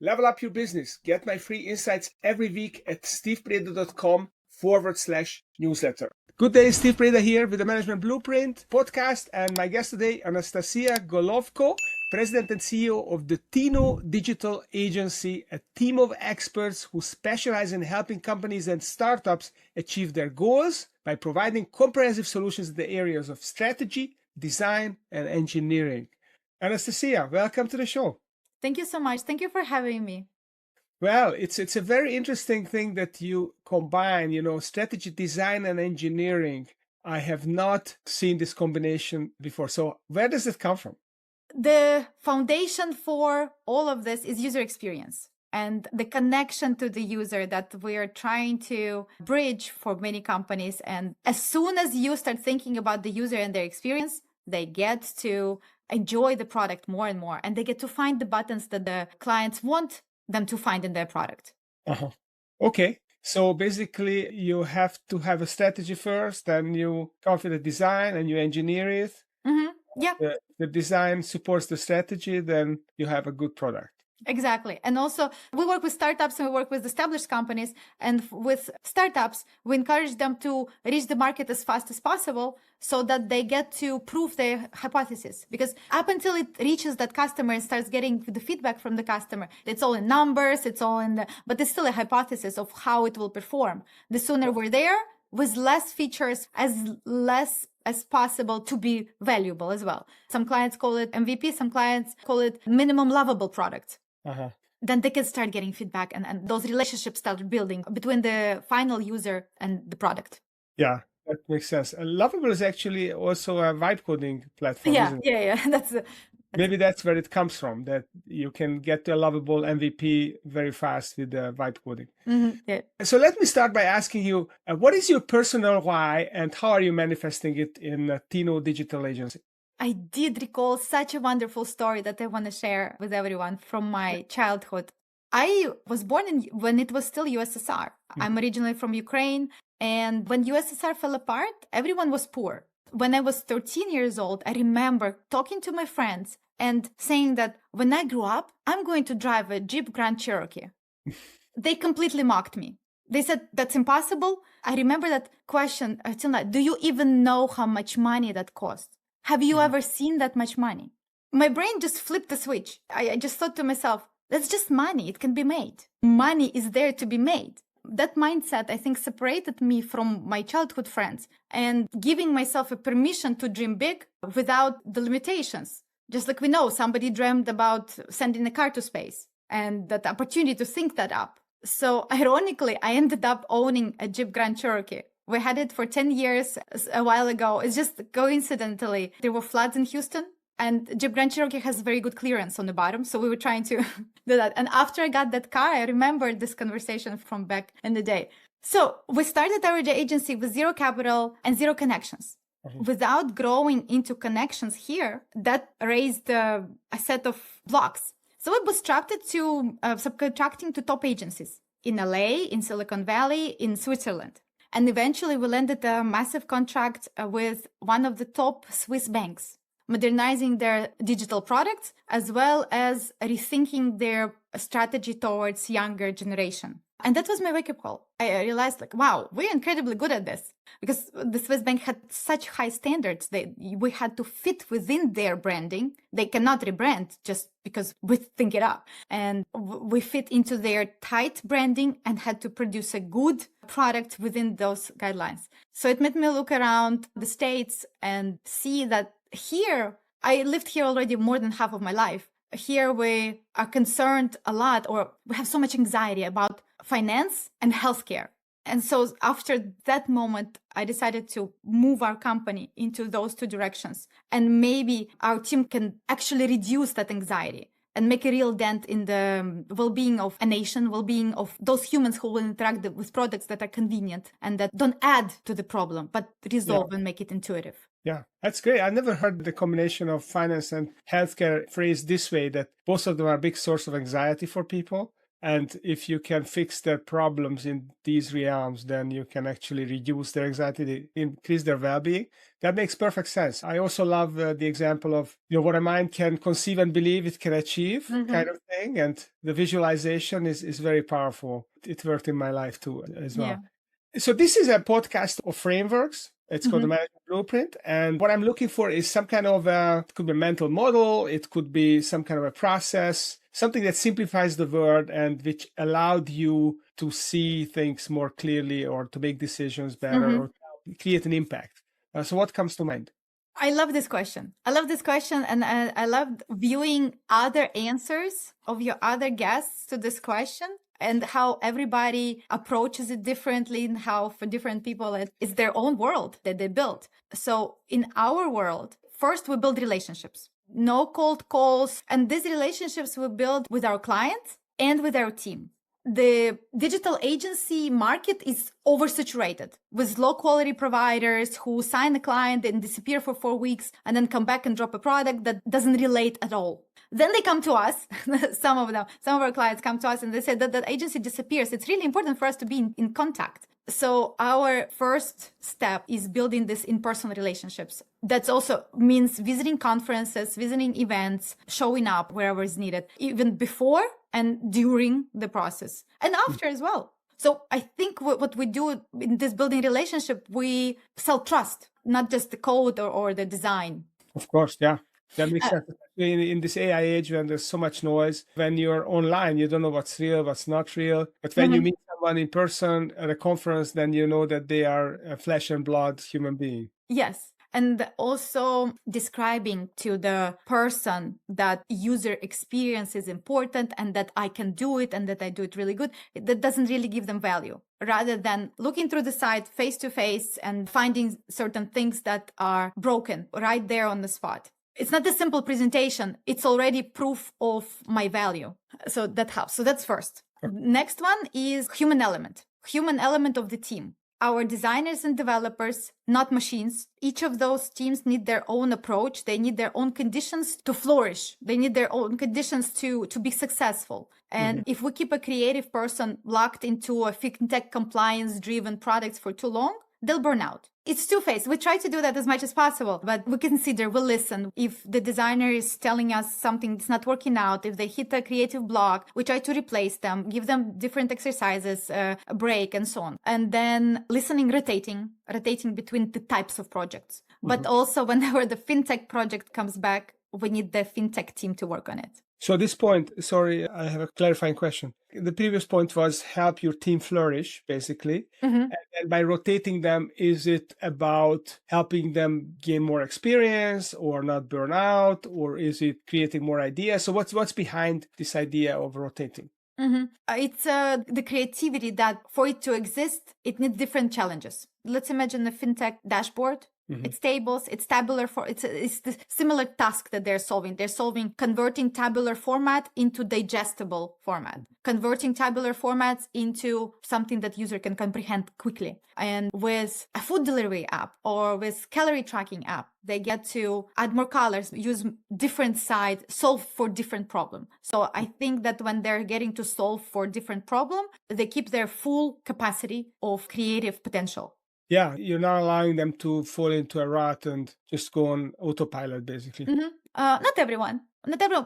Level up your business. Get my free insights every week at stevepreda.com/newsletter. Good day, Steve Preda here with the Management Blueprint podcast, and my guest today, Anastasia Golovko, President and CEO of the Tino digital agency, a team of experts who specialize in helping companies and startups achieve their goals by providing comprehensive solutions in the areas of strategy, design, and engineering. Anastasia, welcome to the show. Thank you so much. Thank you for having me. Well, it's a very interesting thing that you combine, strategy, design, and engineering. I have not seen this combination before. So where does it come from? The foundation for all of this is user experience and the connection to the user that we are trying to bridge for many companies. And as soon as you start thinking about the user and their experience, they get to enjoy the product more and more, and they get to find the buttons that the clients want them to find in their product. Okay. So basically you have to have a strategy first, then you come up with a design and you engineer it. Yeah. The design supports the strategy, then you have a good product. Exactly. And also we work with startups and we work with established companies. And with startups, we encourage them to reach the market as fast as possible so that they get to prove their hypothesis. Because up until it reaches that customer and starts getting the feedback from the customer, it's all in numbers, but it's still a hypothesis of how it will perform. The sooner we're there, with less features, less as possible to be valuable as well. Some clients call it MVP, some clients call it minimum lovable product. Then they can start getting feedback and those relationships start building between the final user and the product. Yeah, that makes sense. Lovable is actually also a vibe coding platform. Yeah. Maybe that's where it comes from, that you can get to a lovable MVP very fast with the vibe coding. Yeah. So let me start by asking you, what is your personal why and how are you manifesting it in Tino Digital Agency? I did recall such a wonderful story that I want to share with everyone from my childhood. I was born when it was still USSR. I'm originally from Ukraine. And when USSR fell apart, everyone was poor. When I was 13 years old, I remember talking to my friends and saying that when I grew up, I'm going to drive a Jeep Grand Cherokee. They completely mocked me. They said, that's impossible. I remember that question until now. Do you even know how much money that cost? Have you ever seen that much money? My brain just flipped the switch. I just thought to myself, that's just money. It can be made. Money is there to be made. That mindset, I think, separated me from my childhood friends and giving myself a permission to dream big without the limitations. Just like we know, somebody dreamed about sending a car to space and that opportunity to think that up. So ironically, I ended up owning a Jeep Grand Cherokee. We had it for 10 years a while ago. It's just coincidentally, there were floods in Houston and Jeep Grand Cherokee has very good clearance on the bottom. So we were trying to do that. And after I got that car, I remembered this conversation from back in the day. So we started our agency with zero capital and zero connections. Without growing into connections here, that raised a set of blocks. So we bootstrapped it to subcontracting to top agencies in LA, in Silicon Valley, in Switzerland. And eventually we landed a massive contract with one of the top Swiss banks, modernizing their digital products, as well as rethinking their strategy towards younger generation. And that was my wake-up call. I realized, wow, we're incredibly good at this because the Swiss bank had such high standards that we had to fit within their branding. They cannot rebrand just because we think it up. And we fit into their tight branding and had to produce a good product within those guidelines. So it made me look around the States and see that here, I lived here already more than half of my life. Here we are concerned a lot, or we have so much anxiety about finance and healthcare. And so after that moment, I decided to move our company into those two directions. And maybe our team can actually reduce that anxiety and make a real dent in the well-being of a nation, well-being of those humans who will interact with products that are convenient and that don't add to the problem, but resolve and make it intuitive. Yeah, that's great. I never heard the combination of finance and healthcare phrased this way, that both of them are a big source of anxiety for people. And if you can fix their problems in these realms, then you can actually reduce their anxiety, increase their well-being. That makes perfect sense. I also love the example of, what a mind can conceive and believe it can achieve kind of thing. And the visualization is very powerful. It worked in my life too as well. Yeah. So this is a podcast of frameworks. It's called the Management Blueprint. And what I'm looking for is some kind of it could be a mental model. It could be some kind of a process, something that simplifies the word and which allowed you to see things more clearly or to make decisions better or create an impact. So what comes to mind? I love this question. And I love viewing other answers of your other guests to this question and how everybody approaches it differently and how for different people it's their own world that they built. So in our world, first we build relationships, no cold calls. And these relationships we build with our clients and with our team. The digital agency market is oversaturated with low quality providers who sign a client and disappear for 4 weeks and then come back and drop a product that doesn't relate at all. Then they come to us, some of our clients come to us and they say that that agency disappears. It's really important for us to be in contact. So our first step is building this in-person relationships. That also means visiting conferences, visiting events, showing up wherever is needed, even before and during the process and after as well. So I think what we do in this building relationship, we sell trust, not just the code or the design. Of course, yeah. That makes sense. In this AI age, when there's so much noise, when you're online, you don't know what's real, what's not real. But when you meet someone in person at a conference, then you know that they are a flesh and blood human being. Yes. And also describing to the person that user experience is important and that I can do it and that I do it really good, that doesn't really give them value. Rather than looking through the site face to face and finding certain things that are broken right there on the spot. It's not a simple presentation. It's already proof of my value. So that helps. So that's first. Next one is human element of the team. Our designers and developers, not machines. Each of those teams need their own approach. They need their own conditions to flourish. They need their own conditions to be successful. And if we keep a creative person locked into a fintech compliance driven products for too long, they'll burn out. It's two-faced. We try to do that as much as possible, but we consider, we'll listen. If the designer is telling us something that's not working out, if they hit a creative block, we try to replace them, give them different exercises, a break and so on. And then listening, rotating between the types of projects. But also whenever the fintech project comes back, we need the fintech team to work on it. So this point, sorry, I have a clarifying question. The previous point was help your team flourish, basically. And by rotating them, is it about helping them gain more experience or not burn out, or is it creating more ideas? So what's behind this idea of rotating? It's the creativity that for it to exist, it needs different challenges. Let's imagine a fintech dashboard. It's tables, it's tabular it's the similar task that they're solving. They're solving converting tabular format into digestible format, converting tabular formats into something that user can comprehend quickly. And with a food delivery app or with calorie tracking app, they get to add more colors, use different side, solve for different problem. So I think that when they're getting to solve for different problem, they keep their full capacity of creative potential. Yeah, you're not allowing them to fall into a rut and just go on autopilot, basically. Not everyone.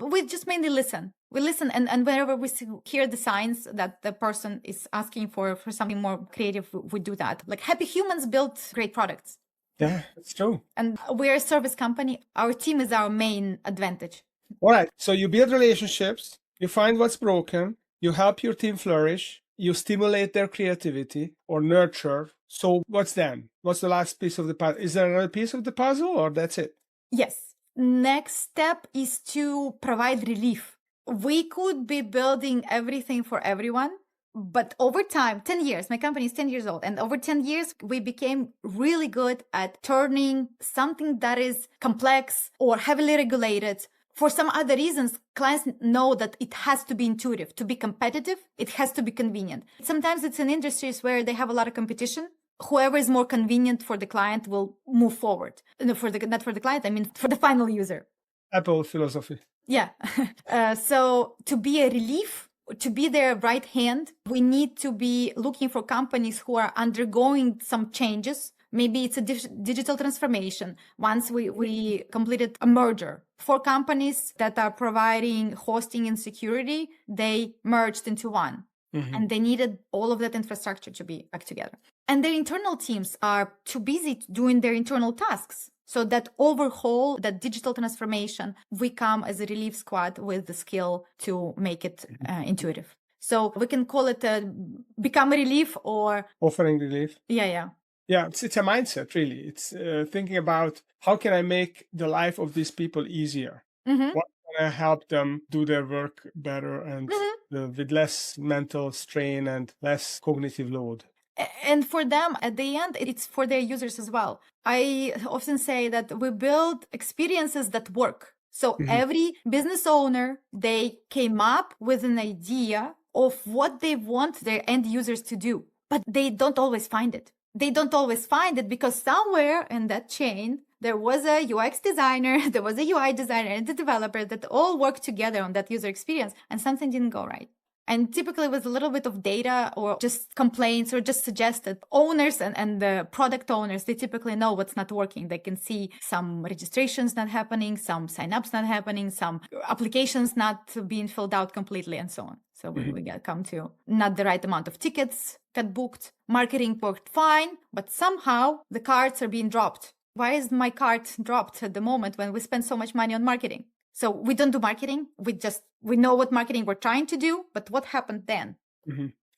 We just mainly listen. We listen, and whenever we hear the signs that the person is asking for something more creative, we do that. Like happy humans build great products. Yeah, that's true. And we're a service company. Our team is our main advantage. All right. So you build relationships, you find what's broken, you help your team flourish, you stimulate their creativity or nurture. So what's then? What's the last piece of the puzzle? Is there another piece of the puzzle or that's it? Yes. Next step is to provide relief. We could be building everything for everyone, but over time, 10 years, my company is 10 years old. And over 10 years, we became really good at turning something that is complex or heavily regulated. For some other reasons, clients know that it has to be intuitive. To be competitive, it has to be convenient. Sometimes it's in industries where they have a lot of competition. Whoever is more convenient for the client will move forward. Not for the client, I mean for the final user. Apple philosophy. Yeah. So to be a relief to be their right hand, we need to be looking for companies who are undergoing some changes. Maybe it's a digital transformation. Once we completed a merger. For companies that are providing hosting and security, they merged into one. And they needed all of that infrastructure to be back together. And their internal teams are too busy doing their internal tasks. So that overhaul, that digital transformation, we come as a relief squad with the skill to make it intuitive. So we can call it become a relief or offering relief. Yeah. Yeah, it's a mindset, really. It's thinking about how can I make the life of these people easier? What can I help them do their work better and with less mental strain and less cognitive load? And for them, at the end, it's for their users as well. I often say that we build experiences that work. So every business owner, they came up with an idea of what they want their end users to do, but they don't always find it. They don't always find it because somewhere in that chain, there was a UX designer, there was a UI designer, and a developer that all worked together on that user experience, and something didn't go right. And typically with a little bit of data or just complaints or just suggested, owners and the product owners, they typically know what's not working. They can see some registrations not happening, some signups not happening, some applications not being filled out completely, and so on. So we got come to not the right amount of tickets got booked. Marketing worked fine, but somehow the carts are being dropped. Why is my cart dropped at the moment when we spend so much money on marketing? So we don't do marketing. We know what marketing we're trying to do, but what happened then?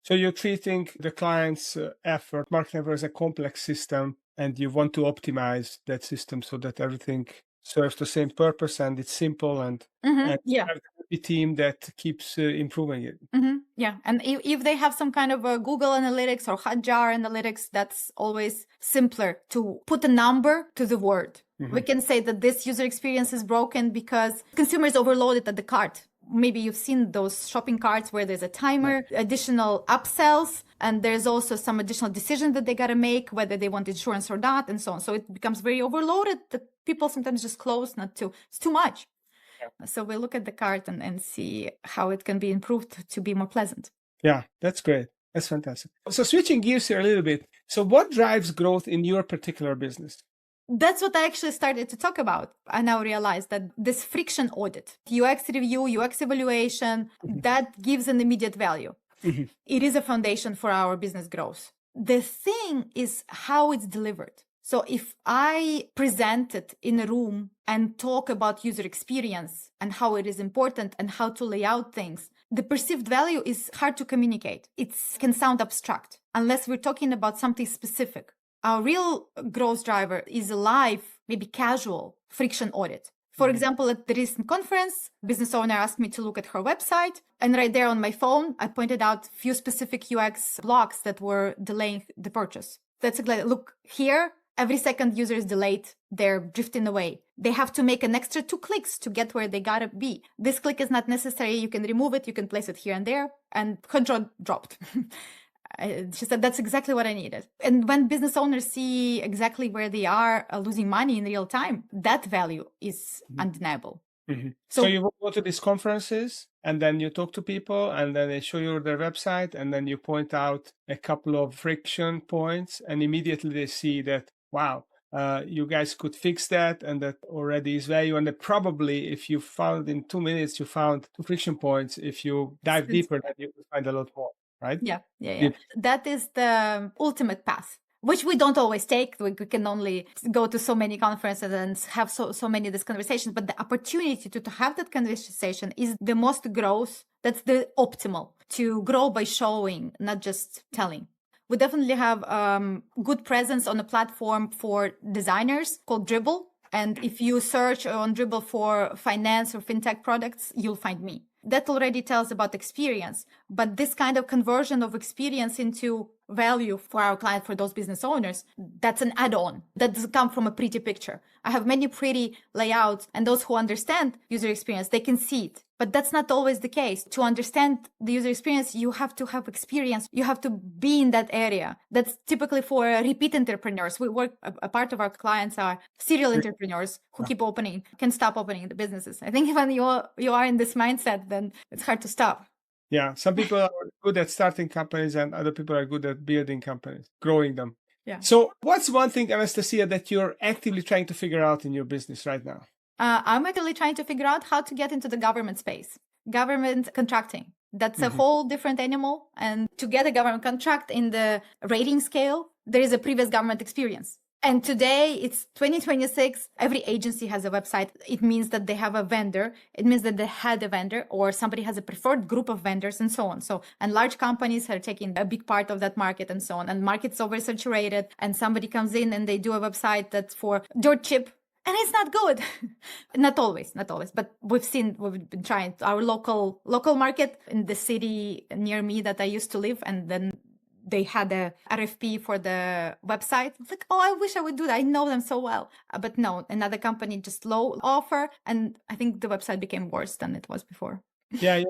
So you're treating the client's effort, marketing effort, as a complex system, and you want to optimize that system so that everything serves the same purpose and it's simple and have a team that keeps improving it. Yeah. And if they have some kind of a Google Analytics or Hotjar Analytics, that's always simpler to put a number to the word. We can say that this user experience is broken because consumers overloaded at the cart. Maybe you've seen those shopping carts where there's a timer, additional upsells, and there's also some additional decisions that they got to make, whether they want insurance or not, and so on. So it becomes very overloaded that people sometimes just close, it's too much. Yeah. So we look at the cart and see how it can be improved to be more pleasant. Yeah, that's great. That's fantastic. So switching gears here a little bit. So what drives growth in your particular business? That's what I actually started to talk about. I now realize that this friction audit, UX review, UX evaluation, that gives an immediate value. It is a foundation for our business growth. The thing is how it's delivered. So if I present it in a room and talk about user experience and how it is important and how to lay out things, the perceived value is hard to communicate. It can sound abstract unless we're talking about something specific. Our real growth driver is a live, maybe casual friction audit. For example, at the recent conference, business owner asked me to look at her website. And right there on my phone, I pointed out a few specific UX blocks that were delaying the purchase. That's like, look here, every second user is delayed. They're drifting away. They have to make an extra 2 clicks to get where they gotta be. This click is not necessary. You can remove it. You can place it here and there. And control dropped. She said, that's exactly what I needed. And when business owners see exactly where they are losing money in real time, that value is undeniable. So you go to these conferences and then you talk to people and then they show you their website and then you point out a couple of friction points and immediately they see that, wow, you guys could fix that and that already is value. And that probably if you found in 2 minutes, you found 2 friction points. If you dive deeper, then you will find a lot more. Right? Yeah. That is the ultimate path, which we don't always take. We can only go to so many conferences and have so many of these conversations. But the opportunity to have that conversation is the most growth. That's the optimal to grow by showing, not just telling. We definitely have good presence on a platform for designers called Dribble. And if you search on Dribble for finance or fintech products, you'll find me. That already tells about experience, but this kind of conversion of experience into value for our client, for those business owners, that's an add-on. That doesn't come from a pretty picture. I have many pretty layouts, and those who understand user experience, they can see it. But that's not always the case. To understand the user experience, you have to have experience. You have to be in that area. That's typically for repeat entrepreneurs. We work, a part of our clients are serial entrepreneurs who keep opening, can stop opening the businesses. I think when you are in this mindset, then it's hard to stop. Yeah, some people are good at starting companies and other people are good at building companies, growing them. Yeah. So what's one thing, Anastasia, that you're actively trying to figure out in your business right now? I'm actually trying to figure out how to get into the government space, government contracting. That's a whole different animal. And to get a government contract in the rating scale, there is a previous government experience. And today it's 2026. Every agency has a website. It means that they have a vendor. It means that they had a vendor or somebody has a preferred group of vendors and so on. So, and large companies are taking a big part of that market and so on. And market's oversaturated and somebody comes in and they do a website that's for dirt cheap. And it's not good. Not always, but we've been trying our local market in the city near me that I used to live. And then they had a RFP for the website. It's like, oh, I wish I would do that. I know them so well. But no, another company just low offer. And I think the website became worse than it was before. Yeah,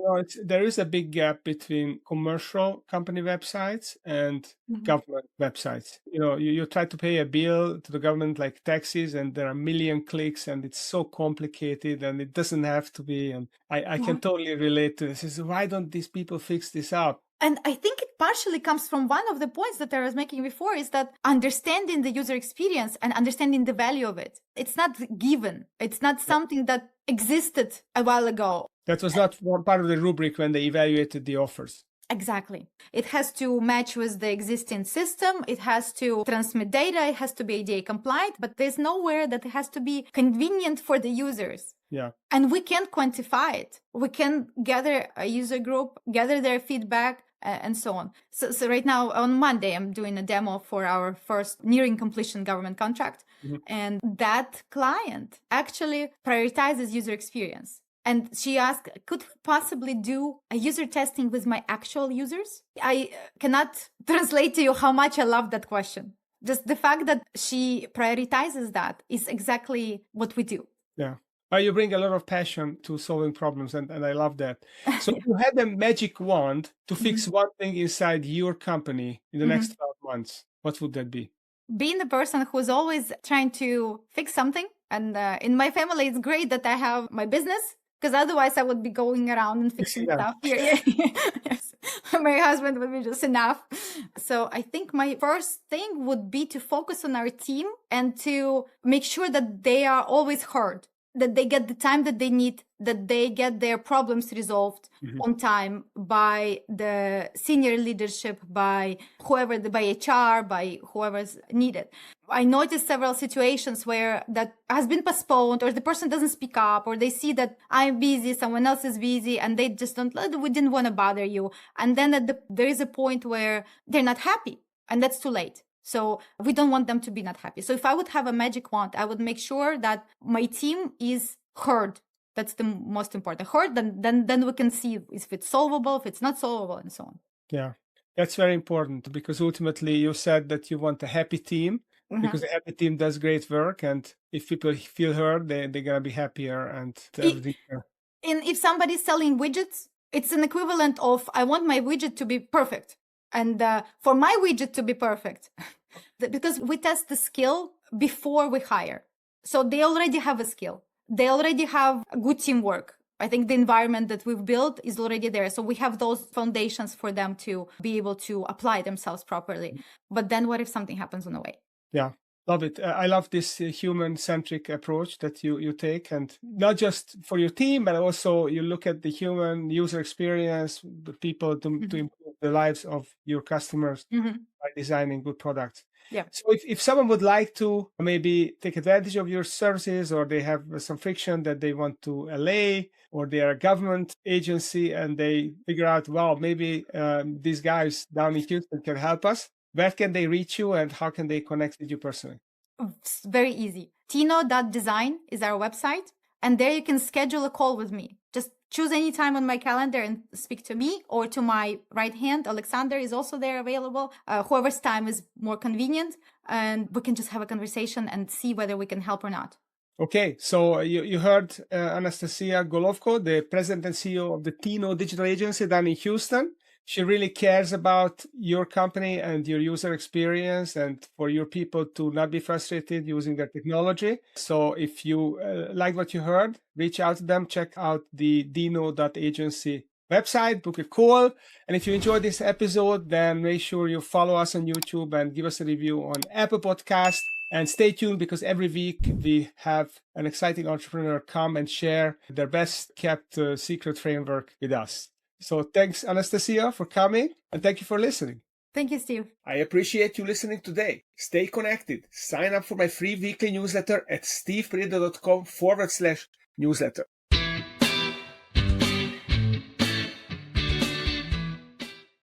there is a big gap between commercial company websites and government websites. You try to pay a bill to the government like taxes, and there are a million clicks, and it's so complicated, and it doesn't have to be. And I can totally relate to this. Why don't these people fix this up? And I think it partially comes from one of the points that I was making before is that understanding the user experience and understanding the value of it. It's not given. It's not something that existed a while ago. That was not one part of the rubric when they evaluated the offers. Exactly. It has to match with the existing system. It has to transmit data. It has to be ADA compliant, but there's nowhere that it has to be convenient for the users. Yeah. And we can quantify it. We can gather a user group, gather their feedback, and so on. So right now on Monday, I'm doing a demo for our first nearing completion government contract. And that client actually prioritizes user experience. And she asked, could we possibly do a user testing with my actual users? I cannot translate to you how much I love that question. Just the fact that she prioritizes that is exactly what we do. Yeah. You bring a lot of passion to solving problems, and I love that. So if you had a magic wand to fix one thing inside your company in the next 12 months, what would that be? Being the person who's always trying to fix something. And in my family, it's great that I have my business, because otherwise I would be going around and fixing stuff here. Yes. My husband would be just enough. So I think my first thing would be to focus on our team and to make sure that they are always heard, that they get the time that they need, that they get their problems resolved on time by the senior leadership, by whoever, by HR, by whoever's needed. I noticed several situations where that has been postponed, or the person doesn't speak up, or they see that I'm busy, someone else is busy, and they just don't, we didn't want to bother you. And then there is a point where they're not happy, and that's too late. So we don't want them to be not happy. So if I would have a magic wand, I would make sure that my team is heard. That's the most important. Heard, then we can see if it's solvable, if it's not solvable, and so on. Yeah, that's very important, because ultimately you said that you want a happy team, because a happy team does great work. And if people feel heard, they're going to be happier and everything. If somebody's selling widgets, it's an equivalent of, I want my widget to be perfect. And for my widget to be perfect, because we test the skill before we hire. So they already have a skill. They already have good teamwork. I think the environment that we've built is already there. So we have those foundations for them to be able to apply themselves properly. But then what if something happens on the way? Yeah. Love it. I love this human-centric approach that you take, and not just for your team, but also you look at the human user experience, the people to improve the lives of your customers by designing good products. Yeah. So if someone would like to maybe take advantage of your services, or they have some friction that they want to allay, or they are a government agency and they figure out, well, maybe these guys down in Houston can help us, where can they reach you and how can they connect with you personally? It's very easy. Tino.design is our website. And there you can schedule a call with me. Just choose any time on my calendar and speak to me, or to my right hand. Alexander is also there available. Whoever's time is more convenient. And we can just have a conversation and see whether we can help or not. Okay, so you heard Anastasia Golovko, the president and CEO of the Tino digital agency down in Houston. She really cares about your company and your user experience, and for your people to not be frustrated using their technology. So if you like what you heard, reach out to them, check out the dino.agency website, book a call. And if you enjoyed this episode, then make sure you follow us on YouTube and give us a review on Apple Podcasts. And stay tuned, because every week we have an exciting entrepreneur come and share their best kept secret framework with us. So thanks, Anastasia, for coming, and thank you for listening. Thank you, Steve. I appreciate you listening today. Stay connected. Sign up for my free weekly newsletter at stevepreda.com/newsletter.